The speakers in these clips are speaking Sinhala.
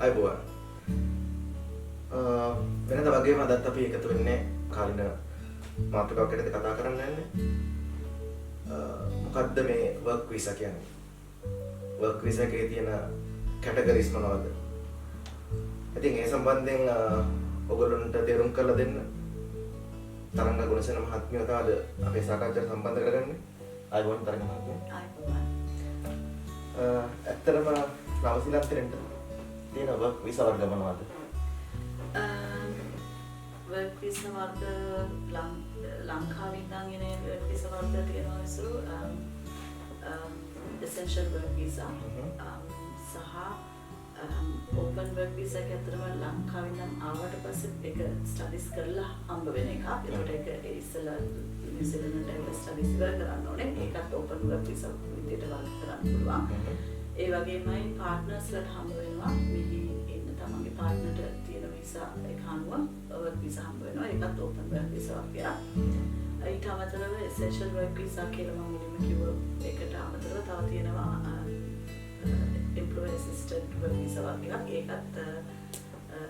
අයබෝවන් වෙනද වගේම අදත් අපි එකතු වෙන්නේ කාලින මාතෘකාවක් ගැන කතා කරන්න යන්නේ. මොකද්ද මේ වර්ක් වීසා කියන්නේ? වර්ක් වීසා එකේ තියෙන කැටගරිස් මොනවද? ඉතින් ඒ සම්බන්ධයෙන් ඔයගොල්ලන්ට තේරුම් කරලා දෙන්න තරංග ගුණසේන මහත්මිය තාද අපේ සාකච්ඡාවට සම්බන්ධ කරගන්නේ. අයබෝවන් තරංග මහත්මිය. අයබෝවන්. ඇත්තටම නවසීලන්තෙන්ට තියෙන වර්ක් වීසා වර්ග මොනවද? වර්ක් වීසා වර්ග ලංකාවේ ඉඳන් එන වර්ක් වීසා වර්ග තියෙනවා ඉස්සර essential work visa සහ open work visa එක ඇත්තටම ලංකාවේ ඉඳන් ආවට පස්සේ ඒක ස්ටඩිස් කරලා හම්බ වෙන එකක්. ඒකට ඒක ඉස්සෙල්ලා නිව්සීලන්තේ ඇවිල්ලා ස්ටඩිස් ඉවර කරන්න ඕනේ. ඒකත් open work visa විදිහට වර්ක් කරන්න පුළුවන්. ඒ වගේමයි පාර්ට්නර්ස්ලාට හම්බ වෙනවා මෙහි ඉන්න තමන්ගේ පාර්ට්නර්ට තියෙන වීසා එක අනුව වර්ක් වීසා හම්බ වෙනවා. ඒකත් ඕපන් වර්ක් වීසා වගේ. ඊට අමතරව essential work visa කියලා මම මුලින්ම කිව්ව එකට අමතරව තව තියෙනවා employee assistant work visa වගේ. ඒකත්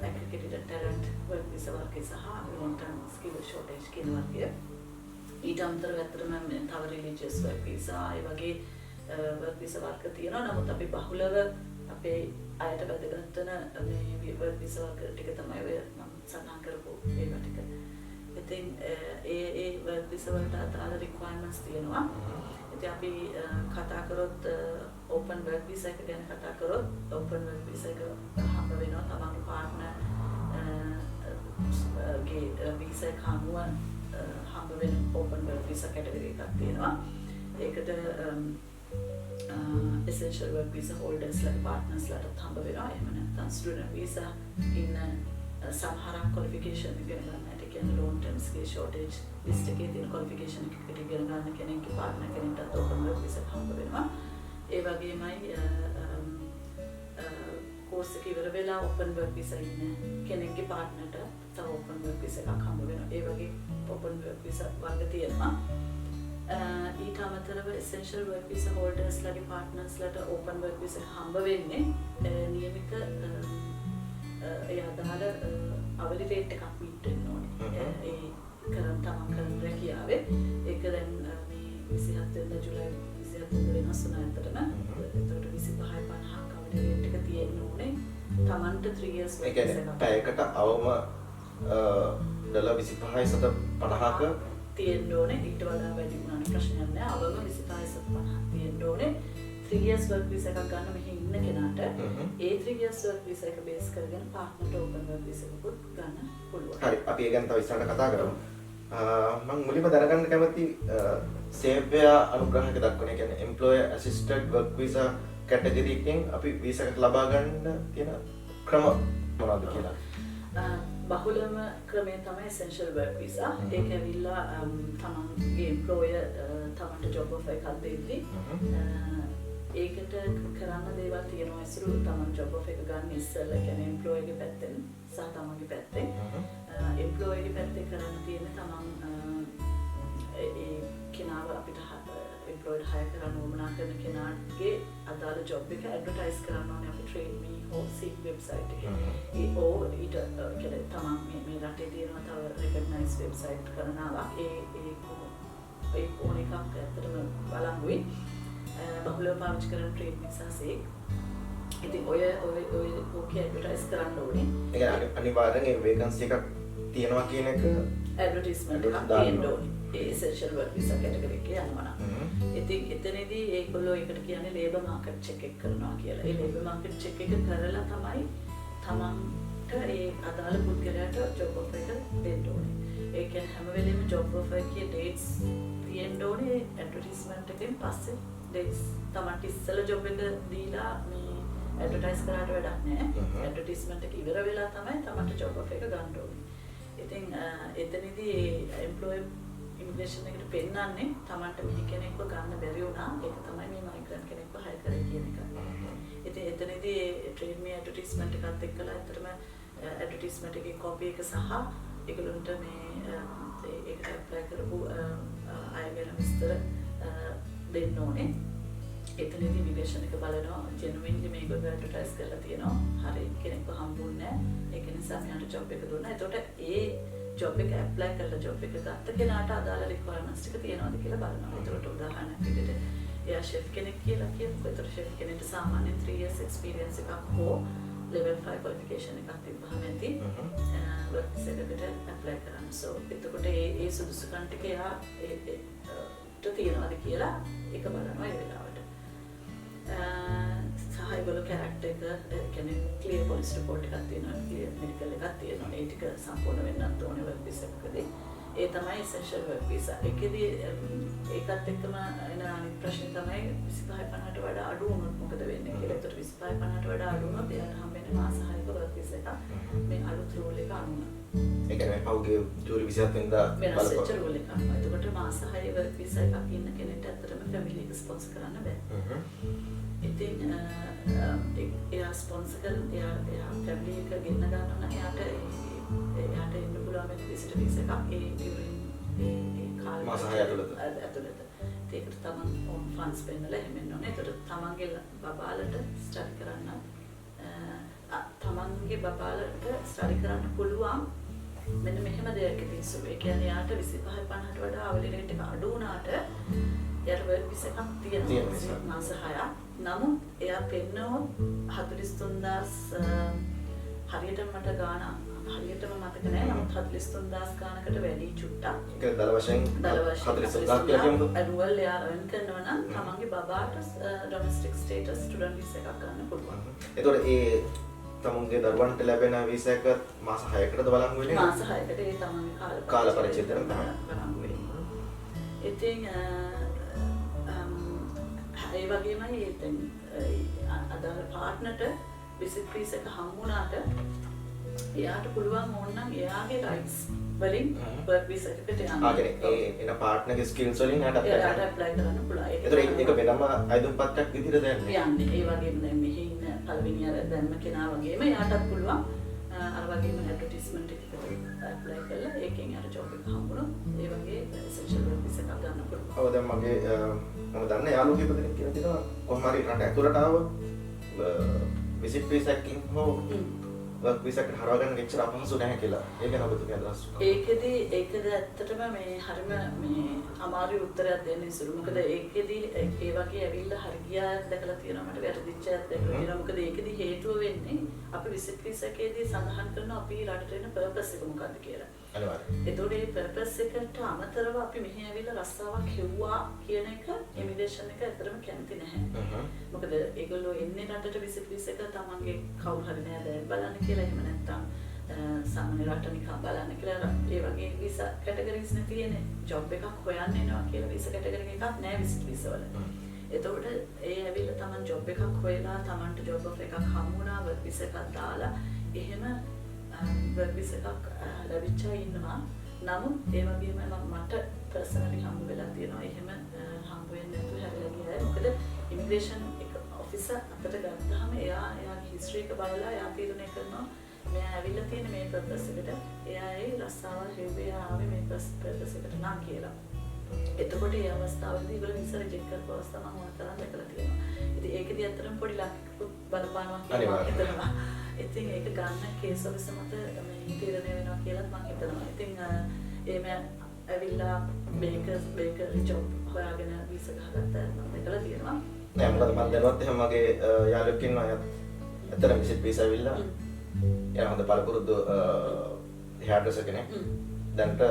accredited talent work visa වගේ සහ long term skill shortage කියන වගේ. ඊට අමතරව ඇත්තටම තව religious work visa ඒ වගේ work visa වර්ග තියෙනවා. නමුත් අපි බහුලව අපේ අයට වැදගත් වෙන මේ work visa වර්ග ටික තමයි ඔය මම සඳහන් කරපු ඒවා ටික. ඉතින් ඒ work visa වලට අදාළ requirements තියෙනවා. ඉතින් අපි කතා කරොත් open work visa එක ගැන කතා කරොත් open work visa එක හම්බ වෙනවා තමන්ගේ partner ගේ visa එක අනුව හම්බ වෙන open work visa category එකක් තියෙනවා. ඒකට essential work visa holders like partners ලාට හම්බ වෙනවා. එහෙම නැත්නම් student visa ඉන්න සමහරක් qualification ඉගෙන ගන්නට කියන්නේ long term skill shortage list එකේ තියෙන qualification එකට ඉගෙන ගන්න කෙනෙක්ගේ partner කෙනෙක්ට open work visa හම්බ වෙනවා. ඒ වගේමයි course එක ඉවර වෙලා open work visa ඉන්න කෙනෙක්ගේ partnerට තව open work visa එකක් හම්බ වෙනවා. ඒ වගේ open work visa වර්ග තියෙනවා. ඊට අමතරව essential work visa holders ලාගේ partners ලාට open work visa හම්බ වෙන්නේ නියමිත ඒ අදාළ hourly rate එකක් meet වෙන්න ඕනේ. ඒ තමන් කරන රැකියාවේ ඒක දැන් මේ 27 වෙනිදා ජූලයි 27 වෙනිදා වෙනස් වුණා ඇත්තටම. එතකොට 25 50ක් hourly rate එක තියෙන්න ඕනේ. තමන්ට 3 years work visa එකක්. පැයකට අවම ඩොලර් 25 සත 50ක තියෙන්න ඕනේ. ඊට වඩා වැඩි වුණාට ප්‍රශ්නයක් නෑ. අවම 25 සත 50ක් තියෙන්න ඕනේ. 3 years work visa එකක් ගන්න මෙහි ඉන්න කෙනාට ඒ 3 years work visa එක බේස් කරගෙන partner open work visa එකකුත් ගන්න පුළුවන්. හරි. අපි ඒ ගැන තව ඉස්සරහට කතා කරමු. මම මුලින්ම දැනගන්න කැමති සේවය අනුග්‍රහයක දක්වන කියන්නේ employer assisted work visa category එකෙන් අපි visa එකක් ලබා ගන්න තියෙන ක්‍රම මොනවද කියලා. බහුලම ක්‍රමය තමයි essential work visa. ඒක ඇවිල්ලා තමන්ගේ employer තමන්ට job offer එකක් දෙද්දී ඒකට කරන්න දේවල් තියෙනවා. ඉස්සර තමන් job offer එක ගන්න ඉස්සෙල්ලා කියන්නේ employer ගේ පැත්තෙන් සහ තමන්ගේ පැත්තෙන් employer ගේ පැත්තේ කරන්න තියෙන තමන් ඒ කෙනාව අපිට employer hire කරන්න උවමනා කරන කෙනාගේ අදාළ job එක advertise කරන්න ඕනේ අපි Trade Me හෝ Seek website එකේ. ඊට කියන්නේ තමන් මේ රටේ තියෙන තව recognized website කරනවා. ඒ ඕන එකක් ඇත්තටම බලංගුයි. බහුලව පාවිච්චි කරන Trade Me සහ Seek. ඉතින් ඔය ඕකේ ඇඩ්වර්ටයිස් කරන්න ඕනේ. ඒ කියන්නේ අනිවාර්යෙන් ඒ vacancy එකක් තියෙනවා කියන එක ඇඩ්වර්ටයිස්මන්ට් එකක් තියෙන්න ඕනේ. ඒ essential work visa category එකේ යනවා නම්. ඉතින් එතනදී ඒගොල්ලෝ ඒකට කියන්නේ labor market check එක කරනවා කියලා. ඒ labor market check එක කරලා තමයි තමන්ට ඒ අදාළ පුද්ගලයාට job offer එක දෙන්න ඕනේ. ඒ කියන්නේ හැම වෙලෙම job offer එකේ dates තියෙන්න ඕනේ. ඇඩ්වර්ටයිස්මන්ට් එකෙන් පස්සේ dates තමන්ට ඉස්සෙල්ලා job එක දීලා මේ ඇඩ්වර්ටයිස් කරාට වැඩක් නැහැ. ඇඩ්වර්ටයිස්මන්ට් එක ඉවර වෙලා තමයි තමන්ට job offer එක ගන්න ඕනේ. ඉතින් එතනදී employer immigration එකට පෙන්නන්නේ තමන්ට මෙහි කෙනෙක්ව ගන්න බැරි වුණා. ඒක තමයි මේ migrant කෙනෙක්ව hire කරේ කියන එක. ඉතින් එතනදී Trade Me advertisement එකත් එක්කලා ඇත්තටම advertisement එකේ copy එක සහ ඒගොල්ලන්ට මේ ඒකට apply කරපු අය ගැන විස්තර දෙන්න ඕනේ. එතනදී ඉමිග්‍රේෂන් එක බලනවා ජෙනුයින්ලි මේගොල්ලෝ ඇඩ්වර්ටයිස් කරලා තියෙනවා හරි කෙනෙක්ව හම්බුන්නේ නැහැ ඒක නිසා මෙයාට ජොබ් එක දුන්නා එතකොට ඒ ජොබ් එක ඇප්ලයි කරලා ජොබ් එක ගත්ත කෙනාට අදාළ රික්වයර්මන්ට්ස් ටික තියෙනවද කියලා බලනවා එතකොට උදාහරණයක් විදිහට එයා ෂෙෆ් කෙනෙක් කියලා කියමුකෝ එතකොට ෂෙෆ් කෙනෙක්ට සාමාන්‍යයෙන් 3 years experience එකක් හෝ level 5 qualification එකක් තිබ්බහම ඇති work visa එකට apply කරන්න so එතකොට ඒ සුදුසුකම් ටික එයා තියෙනවද කියලා ඒක බලනවා ඒ වෙලාවට සහ ඒගොල්ලෝ කැරක්ටර් එක කියන්නේ ක්ලියර් පොලිස් රිපෝට් එකක් තියෙනවා ක්ලියර් මෙඩිකල් එකක් තියෙනවා ඒ ටික සම්පූර්ණ වෙන්නත් ඕනේ work visa එකකදී ඒ තමයි essential work visa එකේදී ඒකත් එක්කම එන අනිත් ප්‍රශ්නේ තමයි 25-50ට වඩා අඩු වුණොත් මොකද වෙන්නේ කියලා. ඒතර 25-50ට වඩා අඩු වුණොත් එයාට හම්බෙන්නේ මාස 6ක work visa එකක් මේ අලුත් රූල් එක අනුව. ඒ කියන්නේ පහුගිය ජූලි 27 වෙනිදා වෙනස් වෙච්ච රූල් එක අනුව. එතකොට මාස 6 work visa එකක් ඉන්න කෙනෙක්ට ඇත්තටම family එක ස්පොන්සර් කරන්න බෑ. ඉතින් එයා ස්පොන්සර් කරන එයා family එක ගෙන්න ගන්නවා නම් එයාට එන්න පුළුවන් වෙන විසිට වීසා එකක් ඒ during ඒ කාලේ මාස 6 ඇතුළත. ඒකට තමන් ඕන් ෆන්ඩ්ස් පෙන්නලා එහෙම එන්න ඕනේ. ඒතර තමන්ගේ බබාලට ස්ටඩි කරන්න තමන්ගේ බබාලට ස්ටඩි කරන්න පුළුවන් මෙන්න මෙහෙම දෙයක් ඉතින්සු. ඒ කියන්නේ යාට 25-50ට වඩා අවලි රේට් එක අඩු වුණාට යාට work visa එකක් තියෙනවා මාස 6ක්. නමුත් එයා පෙන්නනොත් 43000 හරියට මට ගාන හරියටම මතක නැහැ. නමුත් 43000 ගානකට වැඩි චුට්ටක්. ඒක දල වශයෙන් 43000 කියලා කියමුකෝ. අනුවල් එයා earn කරනවා නම් තමන්ගේ බබාට domestic status student visa එකක් ගන්න පුළුවන්. ඒතකොට ඒ තමුන්ගේ දරුවන්ට ලැබෙන වීසා එක මාස 6කටද බලන් වෙන්නේ? මාස 6කට ඒ තමන්ගේ කාල පරිච්ඡේදයෙන් තමයි බලන් වෙන්නේ. ඉතින් ඒ වගේමයි ඉතින් අදාළ පාර්ට්නර්ට විසිට් වීසා එක හම්බුණාට එයාට පුළුවන් ඕනනම් එයාගේ රයිට්ස් වලින් work visa එකට යන්න. ඒ එන පාර්ට්නර්ගේ ස්කිල්ස් වලින් එයාට apply කරන්න පුළුවන්. ඒතර ඒක වෙනම අයදුම් පත්‍රයක් විදිහට දැනන්නේ. යන්නේ. ඒ වගේම දැන් මෙහි ඉන්න පළවෙනි අර දැන්ම කෙනා වගේම එයාටත් පුළුවන් අර වගේම ඇඩ්වර්ටයිස්මන්ට් එකකට apply කරලා ඒකෙන් අර ජොබ් එක හම්බුනොත් ඒ වගේ essential work visa එකක් ගන්න පුළුවන්. ඔව් දැන් මගේ මම දන්න යාළුවෝ කීප දෙනෙක් කියලා තියෙනවා කොහොම හරි රට ඇතුළට ආව විසිට් වීසා එකකින් හෝ work visa එකට හරවා ගන්න එච්චර අපහසු නැහැ කියලා. ඒක ගැන ඔබතුමිය අදහස් කරනවා. ඒකද ඇත්තටම මේ හරිම මේ අමාරු උත්තරයක් දෙන්නේ සුළු. මොකද ඒකෙදි ඒ වගේ ඇවිල්ලා හරි ගියා දැකලා තියෙනවා මට වැරදිච්ච දැකලා තියෙනවා. මොකද ඒකෙදි හේතුව වෙන්නේ අපි විසිට් වීසා එකේදී සඳහන් කරන අපි රටට එන පර්පස් එක මොකක්ද කියලා. අනිවාර්යයෙන්. ඒතකොට මේ පර්පස් එකට අමතරව අපි මෙහි ඇවිල්ලා රස්සාවක් හෙව්වා කියන එක ඉමිග්‍රේෂන් එක ඇත්තටම කැමති නැහැ. මොකද ඒගොල්ලෝ එන්නේ රටට විසිට් වීසා එක තමන්ගේ කවුරු හරි නෑ දැන් බලන්න කියලා එහෙම නැත්තම් සාමාන්‍ය රට නිකන් බලන්න කියලා ඒ වගේ වීසා කැටගරිස් නේ තියෙන්නේ. ජොබ් එකක් හොයන්න එනවා කියලා වීසා කැටගරි එකක් නෑ විසිට් වීසා වල. එතකොට ඒ ඇවිල්ලා තමන් ජොබ් එකක් හොයලා තමන්ට ජොබ් ඔෆර් එකක් හම්බුණා work visa එකක් දාලා එහෙම work visa එකක් ලැබිච්චා ඉන්නවා. නමුත් ඒ වගේම මට පර්සනලි හම්බ වෙලා තියෙනවා එහෙම හම්බ වෙන්නේ නැතුව හැරිලා ගියා. මොකද ඉමිග්‍රේෂන් එක ඔෆිසර් අතට ගත්තාම එයාගේ හිස්ටරි එක බලලා එයා තීරණය කරනවා මෙයා ඇවිල්ලා තියෙන මේ පර්පස් එකට එයා ඒ රස්සාවල් හෙව්වේ ආවේ මේ පර්පස් එකට නම් කියලා. එතකොට ඒ අවස්ථාවේදී ඒගොල්ලෝ විසා රිජෙක්ට් කරපු අවස්ථාව මම ඕන තරම් දැකලා තියෙනවා. ඉතින් ඒකෙදි අතරම පොඩි ලක්කුත් බලපානවා කියලා මම හිතනවා. ඉතින් ඒක ගන්න කේස් ඔෆිසර් මත මේ තීරණය වෙනවා කියලා මම හිතනවා. ඉතින් එහෙම ඇවිල්ලා බේකරි ජොබ් හොයාගෙන වීසා ගහගත්තා මම දැකලා තියෙනවා. නෑ මොකද මම දැනුවත් එහෙම මගේ යාළුවෙක් ඉන්නවා ඇත්තටම විසිට් වීසා ඇවිල්ලා එයා හොඳ බලපුරුදු හෙයාර් ඩ්‍රෙසර් කෙනෙක්. දැන්ට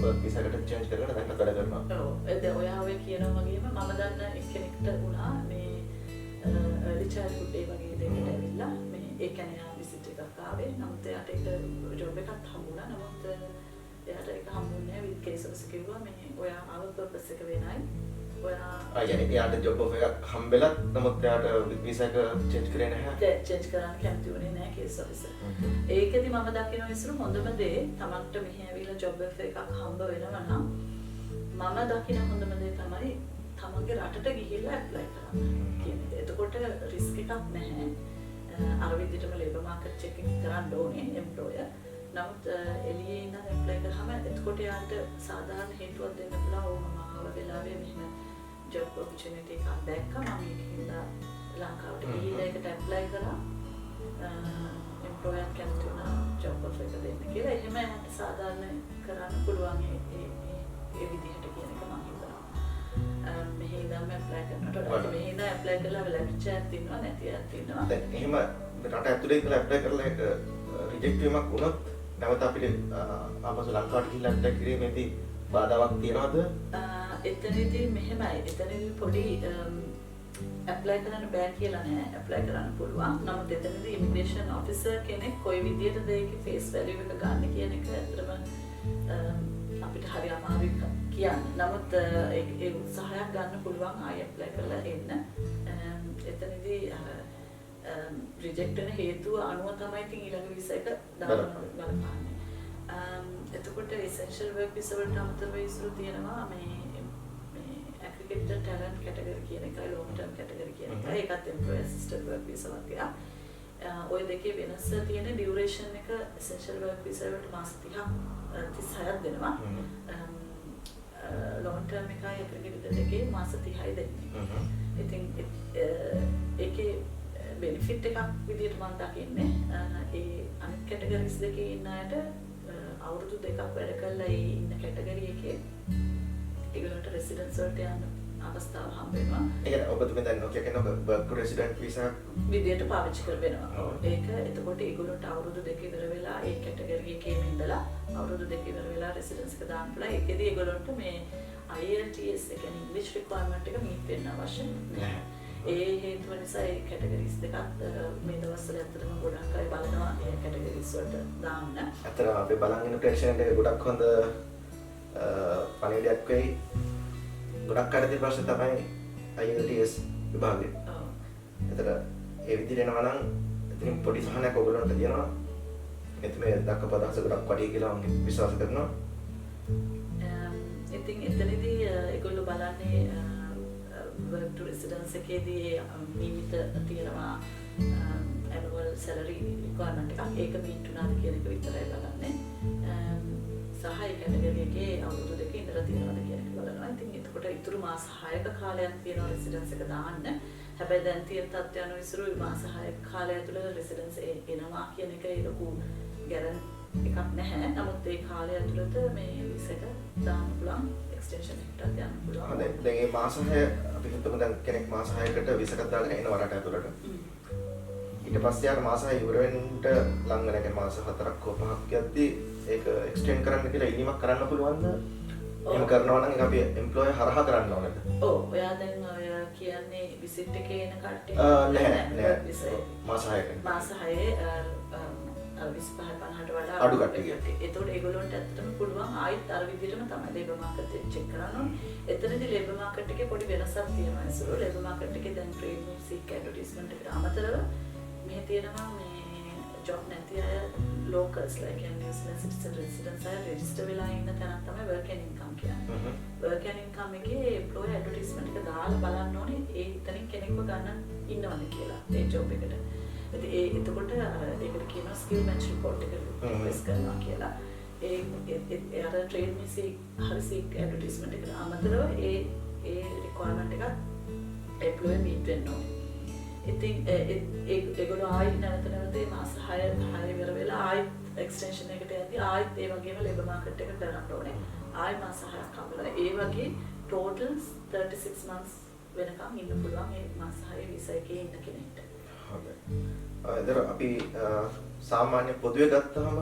work visa එකට චේන්ජ් කරලා දැන් වැඩ කරනවා. ඔව්. දැන් ඔයා ඔය කියනවා වගේම මම දන්න එක්කෙනෙක්ට වුණා මේ early childhood day වගේ දෙයකට ඇවිල්ලා මේ ඒ කියන්නේ ආ විසිට් එකක් ආවේ. නමුත් එයාට ඒක ජොබ් එකක් හම්බුණා. නමුත් එයාට ඒක හම්බුන්නේ නැහැ. විත් කේස් ඔෆිස් කිව්වා මේ ඔයා ආව පර්පස් එක වෙනයි. ඔයා يعني එයාට ජොබ් ඔෆර් එකක් හම්බෙලත් නමුත් එයාට වීසා එක චේන්ජ් කරේ නැහැ. චේන්ජ් කරන්න කැමති වුණේ නැහැ කේස් ඔෆිසර්. ඒකෙදි මම දකිනවා ඉස්සර හොඳම දේ තමන්ට මෙහි ඇවිල්ලා ජොබ් ඔෆර් එකක් හම්බ වෙනවා නම් මම දකින හොඳම දේ තමයි තමන්ගේ රටට ගිහිල්ලා ඇප්ලයි කරන්න කියන එක. එතකොට රිස්ක් එකක් නැහැ. අර විදිහටම ලේබර් මාකට් චෙකින් කරන්න ඕනේ එම්ප්ලොයර්. නමුත් එළියේ ඉඳන් ඇප්ලයි කරාම එතකොට යාට සාධාරණ හේතුවක් දෙන්න පුළුවන්. ඕම මාව වෙලාවේ මෙහෙම ජොබ් ඔපචුනිටි එකක් දැක්කා මම ඒකින්ද ලංකාවට ගිහිල්ලා ඒකට ඇප්ලයි කරා එම්ප්ලොයර් කැමති වුණා ජොබ් ඔෆර් එක දෙන්න කියලා එහෙම යන්න සාධාරණ කරන්න පුළුවන් ඒ විදිහට කියන එක මම හිතනවා මෙහි ඉඳන් ඇප්ලයි කරනකොට මෙහි ඉඳන් ඇප්ලයි කරලා ලැබිච්ච එකක් තියෙනවා නැති එකක් තියෙනවා දැන් එහෙම රට ඇතුලේ ඉඳලා ඇප්ලයි කරලා ඒක රිජෙක්ට් වීමක් වුණොත් නැවත අපිට ආපසු ලංකාවට ගිහිල්ලා ඇප්ලයි කිරීමේදී බාධාවක් තියනවද? එතනදී මෙහෙමයි. එතනදී පොඩි ඇප්ලයි කරන්න බෑ කියලා නෑ. ඇප්ලයි කරන්න පුළුවන්. නමුත් එතනදී ඉමිග්‍රේෂන් ඔෆිසර් කෙනෙක් කොයි විදියටද ඒකේ ෆේස් වැලියු එක ගන්න කියන එක ඇත්තටම අපිට හරි අමාරුයි කියන්න. නමුත් ඒ උත්සාහයක් ගන්න පුළුවන් ආයෙ ඇප්ලයි කරලා එන්න. එතනදී රිජෙක්ට් වෙන හේතුව අනුව තමයි ඉතින් ඊළඟ වීසා එක බලපාන්නේ. එතකොට essential work visa වලට අමතරව ඉස්සර තියෙනවා මේ aggregated talent category කියන එකයි long term category කියන එකයි. ඒකත් employee assisted work visa වගේ. ওই දෙකේ වෙනස තියෙන duration එක essential work visa වලට මාස 30ක් 36ක් දෙනවා. long term එකයි aggregated එකේ මාස 30යි දෙන්නේ. ඉතින් ඒකේ benefit එකක් විදිහට මම දකින්නේ ඒ අනිත් categories දෙකේ ඉන්න අයට අවුරුදු දෙකක් වැඩ කළා ඒ ඉන්න කැටගරි එකේ ඒගොල්ලන්ට රෙසිඩන්ස් වලට යන්න අවස්ථාව හම්බ වෙනවා. ඒ කියන්නේ ඔබතුමී දැන් ඔක කියන work resident visa විදියට පාවිච්චි කර වෙනවා. ඒක එතකොට ඒගොල්ලන්ට අවුරුදු දෙක ඉවර වෙලා ඒ කැටගරි එකේම ඉඳලා අවුරුදු දෙක ඉවර වෙලා රෙසිඩන්ස් එක දාන්න පුළුවන්. ඒකෙදි ඒගොල්ලන්ට මේ IELTS ඒ කියන්නේ ඉංග්‍රීසි රික්වයර්මන්ට් එක මීට් වෙන්න අවශ්‍ය නැහැ. ඒ හේතුව නිසා ඒ කැටගරිස් දෙකක් මේ දවස්වල ඇත්තටම ගොඩක් අය බලනවා ඒ කැටගරිස් වලට දාන්න. ඇත්තටම අපි බලන් ඉන්න ප්‍රේක්ෂකයන්ට ගොඩක් හොඳ පණිවිඩයක් වෙයි. ගොඩක් අය තියෙන ප්‍රශ්න තමයි IELTS විභාගය. ඔව්. ඒතර ඒ විදිහට එනවා නම් ඉතින් පොඩි සහනයක් ඔයගොල්ලන්ට තියෙනවා. මේ දක්වපු අදහස ගොඩක් වටියි කියලා මම විශ්වාස කරනවා. ඉතින් එතනදී ඒගොල්ලෝ බලන්නේ work to residence එකේදී නියමිත තියෙනවා annual salary requirement එකක්. ඒක meet වුණාද කියන එක විතරයි බලන්නේ. සහ ඒ කැටගරි එකේ අවුරුදු දෙක ඉඳලා තියෙනවද කියන එක බලනවා. ඉතින් එතකොට ඉතුරු මාස 6ක කාලයක් තියෙනවා residence එක දාන්න. හැබැයි දැන් තියෙන තත්ත්වය අනුව ඉස්සර මාස 6ක කාලය ඇතුළත residence එනවා කියන එක ඒ ලොකු ගැරන්ටි එකක් නැහැ. නමුත් ඒ කාලය ඇතුළත මේ visa එක දාන්න පුළුවන්. extension එකටත් යන්න පුළුවන්. දැන් මේ මාස 6 අපි හිතමු දැන් කෙනෙක් මාස 6කට visa එකක් දාගෙන එනවා රට ඇතුළට. ඊට පස්සේ ආර මාස 6 ඉවර වෙන්න ලඟ නැහැ මාස 4ක් හෝ 5ක් යද්දී ඒක extend කරන්න කියලා ඉල්ලීමක් කරන්න පුළුවන්ද? එහෙම කරනවා නම් ඒක අපි employer හරහා කරන්න ඕනද? ඔව් ඔයා දැන් ඔය කියන්නේ visit එකේ එන කට්ටිය නෑ මාස 6ක. මාස 6 25-50ට වඩා අඩු කට්ටිය. ඒතකොට ඒගොල්ලන්ට ඇත්තටම පුළුවන් ආයෙත් අර විදිහටම තමයි ලේබර් මාකට් එක චෙක් කරන්න ඕනේ. එතනදී ලේබර් මාකට් එකේ පොඩි වෙනසක් තියෙනවා. ඒසොර ලේබර් මාකට් එකේ දැන් ට්‍රේඩ් සික් ඇඩ්වර්ටයිස්මන්ට් එකට අමතරව මෙහි තියෙනවා මේ ජොබ් නැති අය ලෝකල්ස්ලා කියන්නේ නිව්සීලන්ත සිටිසන් රෙසිඩන්ට්ස් අය රෙජිස්ටර් වෙලා ඉන්න තැනක් තමයි work and income කියන්නේ. work and income එකේ එම්ප්ලොයර් ඇඩ්වර්ටයිස්මන්ට් එක දාලා බලන්න ඕනේ ඒ ඉතින් කෙනෙක්ව ගන්න ඉන්නවද කියලා ඒ ජොබ් එකට. එතකොට ඒකට කියනවා ස්කිල් මැච් රිපෝට් එක රික්වෙස්ට් කරනවා කියලා. ඒ අර ට්‍රේඩ් මිසි හරි සික් ඇඩ්වර්ටයිස්මන්ට් එකට අමතරව ඒ රික්වයර්මන්ට් එකත් එම්ප්ලොයර් මීට් වෙන්න ඕනේ. ඉතින් ඒගොල්ලෝ ආයෙත් නැවත මාස 6 ඉවර වෙලා ආයෙත් එක්ස්ටෙන්ෂන් එකට යද්දී ආයෙත් ඒ වගේම ලේබර් මාකට් එක කරන්න ඕනේ. ආයෙ මාස 6ක් හම්බෙලා ඒ වගේ total 36 months වෙනකම් ඉන්න පුළුවන් ඒ මාස 6 visa එකේ ඉන්න කෙනෙක්ට. හොඳයි. ඒතර අපි සාමාන්‍ය පොදුවේ ගත්තාම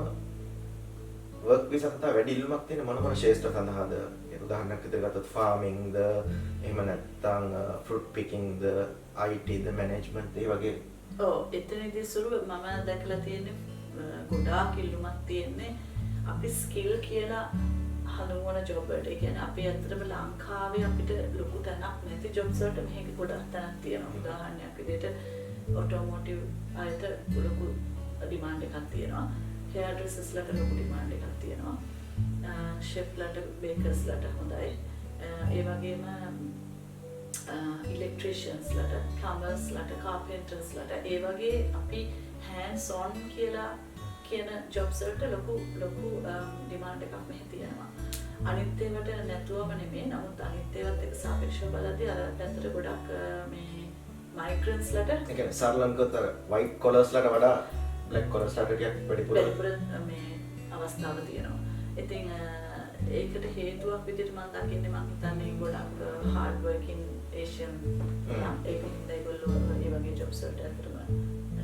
work visa කතා වැඩි ඉල්ලුමක් තියෙන මොන ශේෂ්ත්‍ර සඳහාද? ඒ උදාහරණයක් විදිහට ගත්තොත් farming ද එහෙම නැත්නම් fruit picking the IT the management ඒ වගේ. ඔව් එතනදී සුළු මම දැකලා තියෙන්නේ ගොඩාක් ඉල්ලුමක් තියෙන්නේ අපි skill කියලා හඳුන්වන job වලට. ඒ කියන්නේ අපි ඇත්තටම ලංකාවේ අපිට ලොකු තැනක් නැති jobs වලට මේක ගොඩක් තැනක් තියෙනවා. උදාහරණයක් විදිහට automotive අයට ලොකු demand එකක් තියෙනවා. hairdressers ලට ලොකු demand එකක් තියෙනවා. chef ලට bakers ලට හොඳයි. ඒ වගේම electricians ලට plumbers ලට carpenters ලට ඒ වගේ අපි hands on කියලා කියන jobs වලට ලොකු demand එකක් මෙහි තියෙනවා. අනිත් ඒවාට නැතුවම නෙමෙයි. නමුත් අනිත් ඒවත් එක්ක සාපේක්ෂව බලද්දී අර පැත්තට ගොඩක් මේ මයිග්‍රන්ට්ස්ලට ඒ කියන්නේ සරලංගත වයිට් කොලර්ස්ලට වඩා බ්ලැක් කොලර්ස්ලට ටිකක් වැඩිපුර මේ අවස්ථාව තියෙනවා. ඉතින් ඒකට හේතුවක් විදිහට මම දකින්නේ මම හිතන්නේ ගොඩක් හાર્ඩ් වර්කින් ඒෂියන් ඒකින්ද ඒගොල්ලෝ ඒ වගේ ජොබ්ස් වලට ඇත්තටම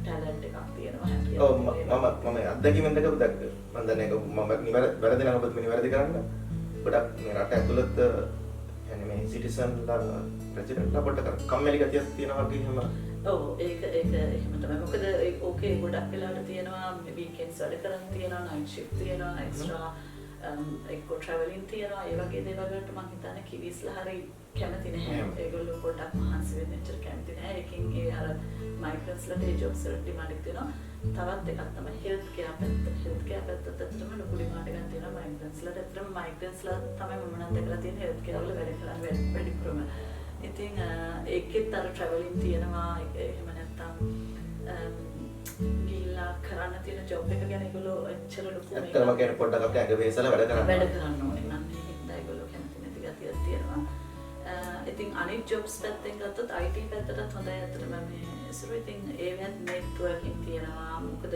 ටැලන්ට් එකක් තියෙනවා හැකියාව. ඔව් මම අත්දැකීමෙන් දැකපු මම දන්නේ මම වැරදි නම් ඔබත් නිවැරදි කරන්න. ගොඩක් මේ රට ඇතුළත يعني මේ සිටිසන්ලා ප්‍රෙසිඩන්ට්ලා පොඩ්ඩක් කම්මැලි ගතියක් තියෙනවා වගේ එහෙම. ඔව් ඒක එහෙම තමයි. මොකද ඕකේ ගොඩක් වෙලාවට තියෙනවා වීකෙන්ඩ්ස් වැඩ කරන් තියෙනවා, නයිට් ෂිෆ්ට් තියෙනවා, එක්ස්ට්‍රා එක්කෝ ට්‍රැවලින් තියෙනවා. ඒ වගේ දේවල් වලට මම හිතන්නේ කිවිස්ලා හරි කැමති නැහැ. ඒගොල්ලෝ පොඩ්ඩක් මහන්සි වෙන්න එච්චර කැමති නැහැ. ඒකින් ඒ අර මයිග්‍රන්ට්ස්ලට ඒ ජොබ්ස් වලට ඩිමාන්ඩ් එක තියෙනවා. තවත් එකක් තමයි හෙල්ත් කෙයාර් පැත්ත. හෙල්ත් කෙයාර් පැත්තත් ඇත්තටම ලොකු ඩිමාන්ඩ් එකක් තියෙනවා මයිග්‍රන්ට්ස්ලට. ඇත්තටම මයිග්‍රන්ට්ස්ලා තමයි මම නම් දැකලා තියෙන හෙල්ත් කෙයාර් වල වැඩ කරන්නේ වැඩිපුරම. ඉතින් ඒකෙත් අර ට්‍රැවලින් තියෙනවා. එහෙම නැත්නම් ගිහිල්ලා කරන්න තියෙන ජොබ් එක ගැන ඒගොල්ලෝ එච්චර ලොකු ඇත්තම කියන්නේ පොඩ්ඩක් අපේ ඇඟ වේසලා වැඩ කරන්න ඕනේ. නම් ඒකින්ද ඒගොල්ලෝ කැමති නැති ගතියක් තියෙනවා. ඉතින් අනිත් ජොබ්ස් පැත්තෙන් ගත්තොත් IT පැත්තටත් හොඳයි අතරම මේ සුරු ඉතින් ඒවෙන් නෙට්වර්කින් තියෙනවා. මොකද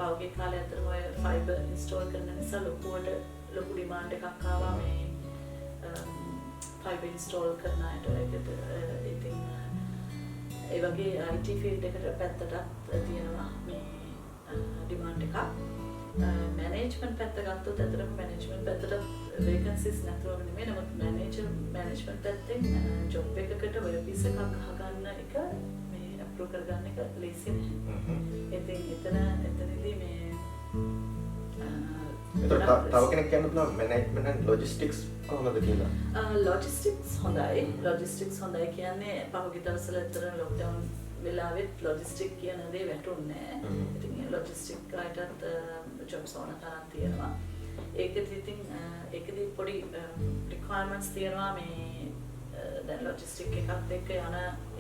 පෞගේ කාලේ අතරම ඔය ෆයිබර් ඉන්ස්ටෝල් කරන නිසා ලොකු ඩිමාන්ඩ් එකක් ආවා මේ ෆයිබර් ඉන්ස්ටෝල් කරන අයට. ඉතින් ඒ වගේ IT ෆීල්ඩ් එකට පැත්තටත් තියෙනවා මේ ඩිමාන්ඩ් එකක්. මැනේජ්මන්ට් පැත්ත ගත්තොත් අතරම මැනේජ්මන්ට් පැත්තට වේකන්සිස් නැතුව නෙමෙයි. නමුත් මැනේජ්මන්ට් පැත්තෙන් ජොබ් එකකට වෙබ්පීස් එකක් අහගන්න එක මේ අප්රූව් කරගන්න එක ලේසි නැහැ. ඉතින් එතනදී මේ තව කෙනෙක් කියන්න පුළුවන් මැනේජ්මන්ට් ඇන්ඩ් ලොජිස්ටික්ස් කොහොමද කියලා? ලොජිස්ටික්ස් හොඳයි. ලොජිස්ටික්ස් හොඳයි කියන්නේ පහුගිය දවස්වල අතර ලොක්ඩවුන් වෙලාවෙත් ලොජිස්ටික් කියන දේ වැටුන්නේ නැහැ. ඉතින් ලොජිස්ටික් අයටත් ජොබ්ස් ඕන තරම් තියෙනවා. ඒකදී පොඩි රික්වයර්මන්ට්ස් තියෙනවා මේ දැන් ලොජිස්ටික් එකත් එක්ක යන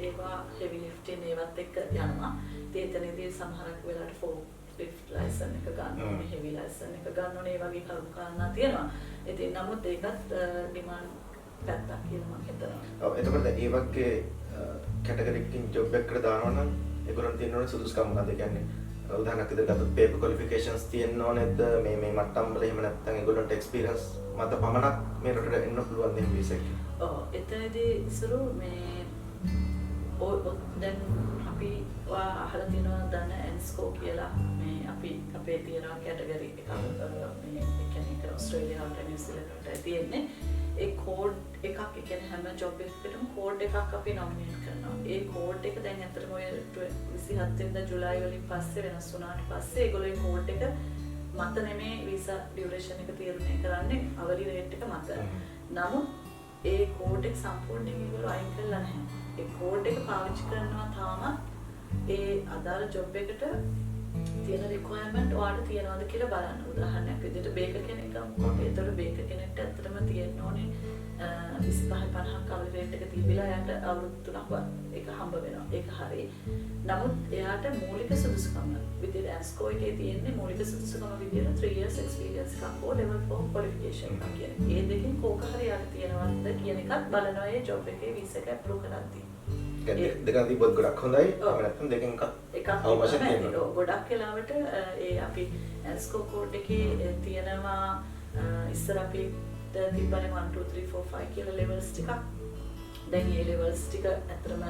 ඒවා හෙවි ලිෆ්ටින් ඒවත් එක්ක යනවා. එතනදී සමහරක් වෙලාවට ෆෝර්ක්ලිෆ්ට් ලයිසන් එක ගන්න ඕනේ, හෙවි ලයිසන් එක ගන්න ඕනේ, ඒ වගේ කරුණු කාරණා තියෙනවා. ඉතින් නමුත් ඒකත් ඩිමාන්ඩ් පැත්තක් කියලා මම හිතනවා. ඔව් එතකොට ඒ වගේ කැටගරි එකකින් ජොබ් එකකට දානවා නම් ඒගොල්ලන් තියෙන ඕනේ සුදුසුකම් මොනවද? ඒ කියන්නේ උදාහරණයක් විදිහට ගත්තොත් පේපර් ක්වොලිෆිකේෂන්ස් තියෙන්න ඕනේද? මේ මට්ටම් වල එහෙම නැත්නම් ඒගොල්ලන්ට එක්ස්පීරියන්ස් මත පමණක් මේ රටට එන්න පුළුවන් දෙයක් විසක්. ඔව් එතනදී ඉස්සරු මේ දැන් අපි අහලා තියෙනවා දන්න එන්ස්කෝ කියලා මේ අපේ තියෙන කැටගරි එකක් මේ කියන්නේ ඕස්ට්‍රේලියාවට නිව්සීලන්තට තියෙන්නේ. ඒ කෝඩ් එකක් ඒ කියන්නේ හැම ජොබ් එකකටම කෝඩ් එකක් අපි නොමිනේට් කරනවා. ඒ කෝඩ් එක දැන් අතරම ඔය 27 වෙනිදා ජුලයි වලින් පස්සේ වෙනස් වුණාට පස්සේ ඒගොල්ලෝ ඒ කෝඩ් එක මත නෙමේ වීසා ඩියුරේෂන් එක තීරණය කරන්නේ අවරි රේට් එක මත. නමුත් ඒ කෝඩ් එක සම්පූර්ණයෙන් ඒගොල්ලෝ අයින් කරලා නැහැ. ඒ කෝඩ් එක පාවිච්චි කරනවා තාම ඒ අදාළ ජොබ් එකට තියෙන රික්වයර්මන්ට් ඔයාලට තියනවද කියලා බලන්න. උදාහරණයක් විදිහට බේකර් කෙනෙක් ගමුකෝ. ඒතකොට බේකර් කෙනෙක්ට ඇත්තටම තියෙන්න ඕනේ 25-50ක් අවුල් රේට් එක තිබිලා එයාට අවුරුදු 3ක් ඒක හම්බ වෙනවා. ඒක හරි. නමුත් එයාට මූලික සුදුසුකම විදිහට ඇස්කෝ එකේ තියෙන්නේ මූලික සුදුසුකම විදිහට 3 years experience එකක් හෝ level 4 qualification එකක් කියන්නේ. ඒ දෙකෙන් කෝක හරි එයාට තියෙනවද කියන එකත් බලනවා ඒ ජොබ් එකේ වීසා එක අප්‍රූව් කරද්දී. දෙකක් තිබ්බොත් ගොඩක් හොඳයි. එහෙම නැත්නම් දෙකෙන් එකක් අවශ්‍ය තියෙනවා. ගොඩක් වෙලාවට ඒ අපි ඇස්කෝ කෝඩ් එකේ තියෙනවා ඉස්සර අපි තිබ්බනේ 1 2 3 4 5 කියලා ලෙවල්ස් ටිකක්. දැන් මේ ලෙවල්ස් ටික ඇත්තටම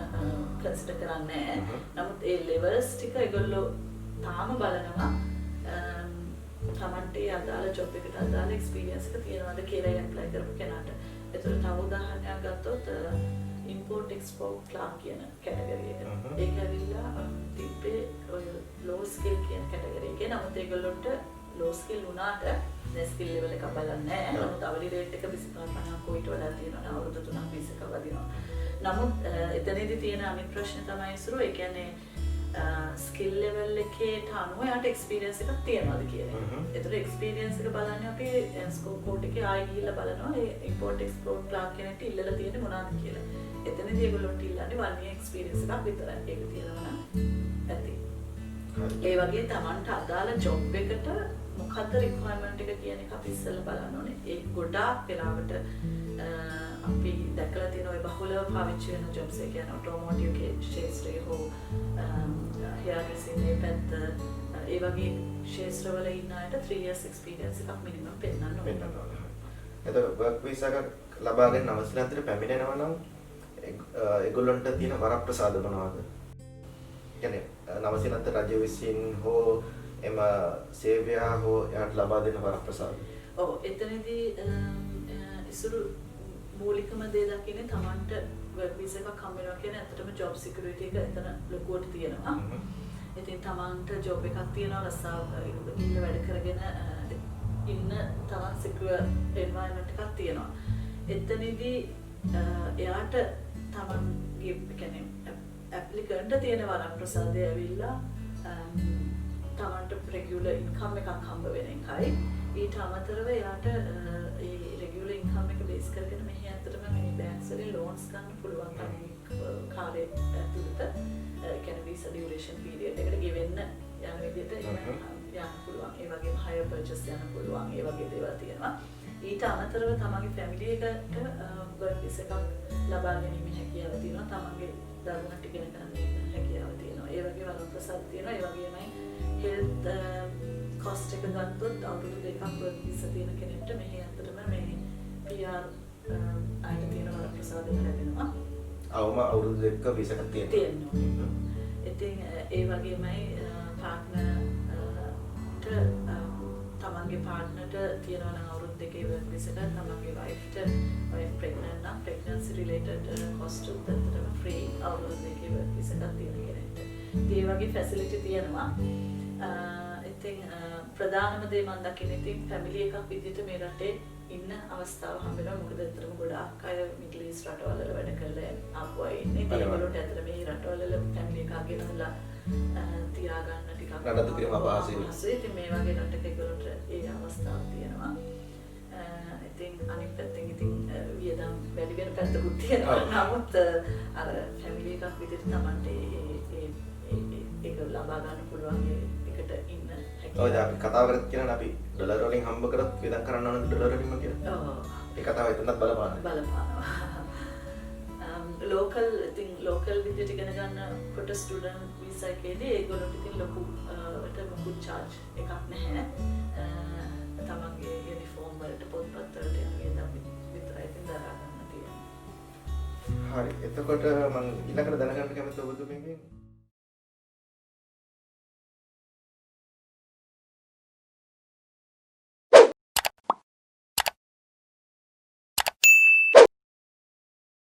කන්සිඩර් කරන්නේ නැහැ. නමුත් ඒ ලෙවල්ස් ටික ඒගොල්ලෝ තාම බලනවා තමන්ට අදාළ ජොබ් එකට අදාළ එක්ස්පීරියන්ස් එක තියෙනවද කියලා ඇප්ලයි කරපු කෙනාට. ඒතර තව උදාහරණයක් ගත්තොත් import export clerk කියන කැටගරි එක. ඒක ඇවිල්ලා තිබ්බේ ඔය low skill කියන කැටගරි එකේ. නමුත් ඒගොල්ලොන්ට low skill වුණාට ස්කිල් ලෙවල් එක බලන්නේ නැහැ. නමුත් අවලි රේට් එක 25-50ක් කොයිට වඩා තියෙනවා. අවුරුදු 3ක් 20ක වදිනවා. නමුත් එතනදී තියෙන අනිත් ප්‍රශ්නේ තමයි ඉස්සරෝ ඒ කියන්නේ ස්කිල් ලෙවල් එකේට අනුව යාට එක්ස්පීරියන්ස් එකක් තියෙනවද කියන එක. ඒතර එක්ස්පීරියන්ස් එක බලන්නේ අපි ස්කෝප් කෝඩ් එකේ ආයෙ ගිහිල්ලා බලනවා ඒ ඉම්පෝර්ට් එක්ස්පෝර්ට් ක්ලාක් කෙනෙක්ට ඉල්ලලා තියෙන්නේ මොනවද කියලා. එතනදී ඒගොල්ලොන්ට ඉල්ලන්නේ 1 year එක්ස්පීරියන්ස් එකක් විතරයි. ඒක තියෙනවා නම් ඇති. ඒ වගේ Tamanට අදාළ ජොබ් එකට මොකද්ද රික්වයර්මන්ට් එක කියන එක අපි ඉස්සෙල්ලා බලන්න ඕනේ. ඒ ගොඩාක් වෙලාවට අපි දැකලා තියෙන ওই බහුලව පාවිච්චි වෙන ජොබ්ස් එක කියන ඔටෝමෝටිව් ක්ෂේත්‍රයේ හෝ hearing මේ පැත්ත ඒ වගේ ක්ෂේත්‍රවල ඉන්න අයට 3 years experience එකක් මිනිමම් පෙන්නන්න ඕනේ. එතකොට work visa එකක් ලබා ගන්න අවසරයන්ට පැමිණෙනවා නම් ඒගොල්ලන්ට තියෙන වරප්‍රසාද මොනවද? කියන්නේ නවසීලන්ත රජය විසින් හෝ එම සේවය හෝ යාට ලබා දෙන වරප්‍රසාද. ඔව් එතනදී ඉසුරු මූලිකම දේ දකින්නේ Tamanට work visa එකක් හම්බ වෙනවා කියන්නේ ඇත්තටම job security එක එතන ලොකුවට තියෙනවා. ඉතින් Tamanට job එකක් තියෙනවා රස්සාව ඉන්න වැඩ කරගෙන ඉන්න Taman secure environment එකක් තියෙනවා. එතනදී එයාට Tamanගේ කියන්නේ applicant තියෙන වරප්‍රසාදය ඇවිල්ලා Tamanට regular income එකක් හම්බ වෙන එකයි. ඊට අමතරව එයාට ඒ regular income එක base කරගෙන මෙහි ඇත්තටම මේ banks වලින් loans ගන්න පුළුවන් කාලේ ඇතුළත කියන්නේ visa duration period එකට ගෙවෙන්න යන විදිහට යන්න පුළුවන්. ඒ වගේම hire purchase යන්න පුළුවන්. ඒ වගේ දේවල් තියෙනවා. ඊට අමතරව තමන්ගේ family එකට work visa එකක් ලබා ගැනීමේ හැකියාව තියෙනවා. තමන්ගේ දරුවන්ට ඉගෙන ගන්න හැකියාව තියෙනවා. ඒ වගේ වරප්‍රසාද තියෙනවා. ඒ වගේමයි health cost එක ගත්තොත් අවුරුදු දෙකක් work visa තියෙන කෙනෙක්ට මෙහි ඇත්තටම මේ PR අයට තියෙන වරප්‍රසාද ලැබෙනවා. අවම අවුරුදු දෙකක visa එකක් තියෙනවා. ඉතින් ඒ වගේමයි partnerට තමන්ගේ partnerට තියෙනවා නම් අවුරුදු දෙකේ work visa එක තමන්ගේ wife pregnant නම් pregnancy related cost උත් ඇත්තටම free අවුරුදු දෙකේ work visa එකක් තියෙන කෙනෙක්ට. ඒ වගේ facility තියෙනවා. ඉතින් ප්‍රධානම දේ මම දකින්නේ ඉතින් family එකක් විදිහට මේ රටේ ඉන්න අවස්ථාව හම්බ වෙනවා. මොකද ඇත්තටම ගොඩාක් අය Middle East රටවල වල වැඩ කරලා ආපු අය ඉන්නේ. ඒගොල්ලොන්ට ඇත්තට මේ රටවල family එකක් ගෙනල්ලා තියාගන්න ටිකක් නඩත්තු කිරීම අපහසුයි. ඉතින් මේ වගේ රටක ඒගොල්ලොන්ට ඒ අවස්ථාව තියෙනවා. ඉතින් අනිත් පැත්තෙන් ඉතින් වියදම් වැඩි වෙන පැත්තකුත් තියෙනවා. නමුත් අර family එකක් විදිහට Tamante ඒක ලබා ගන්න පුළුවන් එකට ඉන්න හැකියාව. ඔය දැන් අපි කතා කරත් කියනවා අපි ඩොලර් වලින් හම්බ කරත් වියදම් කරන්න ඕන ඩොලර් වලින්ම කියලා. ඔව්. ඒ කතාව එතනත් බලපානවා. ලෝකල් විදිහට ඉගෙන ගන්නකොට ස්ටුඩන්ට් වීසා එකේදී ඒගොල්ලොන්ට ඉතින් ලොකු චාර්ජ් එකක් නැහැ. තමන්ගේ යුනිෆෝම් වලට පොත්පත් වලට යන වියදම් විතරයි ඉතින් දරා ගන්න තියෙන්නේ. හරි. එතකොට මම ඊළඟට දැනගන්න කැමති ඔබතුමීගෙන්